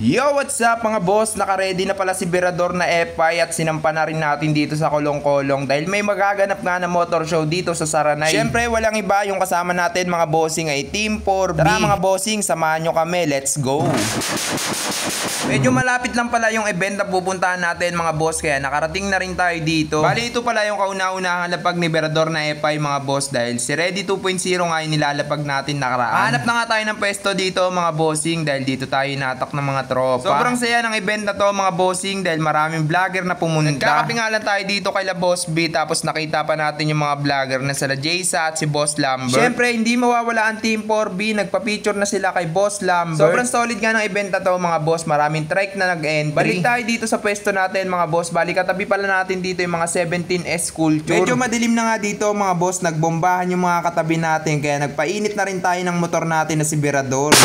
Yo, what's up mga boss? Naka-ready na pala si Virador na F5 at sinampa na rin natin dito sa kolong-kolong dahil may magaganap nga na motor show dito sa Saranay. Syempre, walang iba yung kasama natin mga bossing ay Team 4B. Tara mga bossing, samahan nyo kami. Let's go! Medyo malapit lang pala yung event na pupuntahan natin mga boss, kaya nakarating na rin tayo dito. Bali, ito pala yung kauna-unahang lapag ni Virador na F5 mga boss dahil si Ready 2.0 nga yung nilalapag natin nakaraan. Hanap na nga tayo ng pwesto dito mga bossing dahil dito tayo natak ng mga tropa. Sobrang saya ng event na to mga bossing dahil maraming vlogger na pumunta. Nagkakape nga lang tayo dito kay La Boss B, tapos nakita pa natin yung mga vlogger na sila Jaysa at si Boss Lambert. Syempre, hindi mawawala ang Team 4B. Nagpa-picture na sila kay Boss Lambert. Sobrang solid nga ng event na to mga boss. Maraming trike na nag-entry. Balik tayo dito sa pwesto natin mga boss. Balik katabi pala natin dito yung mga 17S Culture. Medyo madilim na nga dito mga boss. Nagbombahan yung mga katabi natin, kaya nagpainit na rin tayo ng motor natin na si Virador.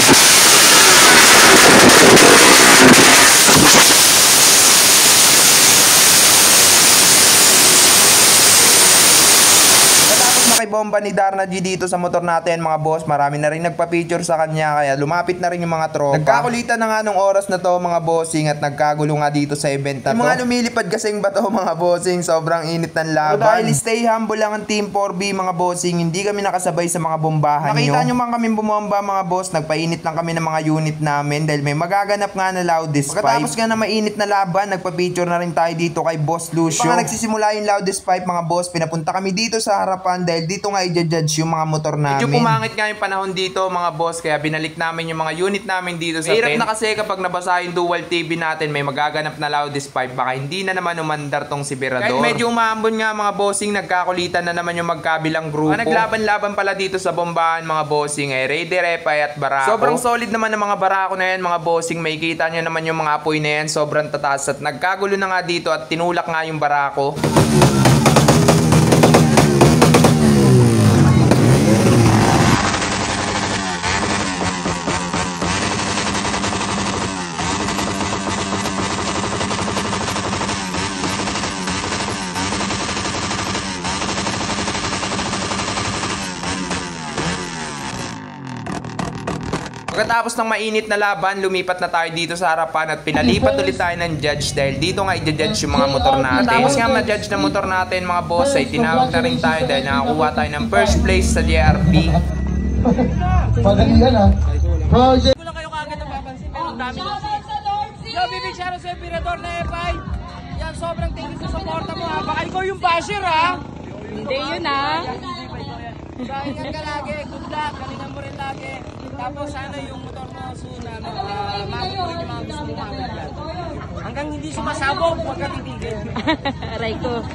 Bomba ni Darna G dito sa motor natin mga boss. Marami na rin nagpa-picture sa kanya, kaya lumapit na rin yung mga tropa. Nagkakulitan na nga nung oras na to mga bossing at nagkagulo nga dito sa event na to. Yung mga lumilipad kasing bato mga bossing, sobrang init ng laban. So, dahil stay humble lang ang Team 4B mga bossing, hindi kami nakasabay sa mga bombahan nyo. Nakita nyo man kami bumomba mga boss, nagpainit lang kami ng mga unit namin dahil may magaganap nga na loudest pipe. Pagkatapos nga na mainit na laban, nagpa-picture na rin tayo dito kay Boss Lucio. Pag nagsisimula yung loudest pipe mga boss, pinapunta kami dito sa harapan dahil dito nga i-judge yung mga motor namin. Medyo pumangit nga yung panahon dito mga boss, kaya binalik namin yung mga unit namin dito sa tent. Hirap na kasi kapag nabasa yung dual TV natin, may magaganap na loudest pipe, baka hindi na naman umandar tong si Virador. Kahit medyo umaambon nga mga bossing, nagkakulitan na naman yung magkabilang grupo. Naglaban-laban pala dito sa bombahan mga bossing ay Raider, Epay at Barako. Sobrang solid naman ng mga Barako na yan mga bossing. May kita nyo naman yung mga apoy na yan, sobrang tatas at nagkagulo na nga dito at tinulak nga yung Barako. Pagkatapos ng mainit na laban, lumipat na tayo dito sa harapan at pinalipat ulit tayo ng judge dahil dito nga i-judge yung mga motor natin. Tapos nga ma-judge na motor natin mga boss ay tinawag na rin tayo dahil nakakuha tayo ng first place sa JRP. Pagalian ha. Project. Wala kayo kagad ang papansin pero ang dami lang siya. Yo, bibig shoutout sa Virador na F5. Yan, sobrang thank you sa suporta mo ha. Baka ikaw yung basher ha. Hindi yun ha. So, ingat ka lagi. Good luck. Galingan mo rin lagi. Tapos sana yung motor mo soon makukulit yung mga gusto mo. Hanggang hindi sumasabog, huwag ka titigil. Aray ko.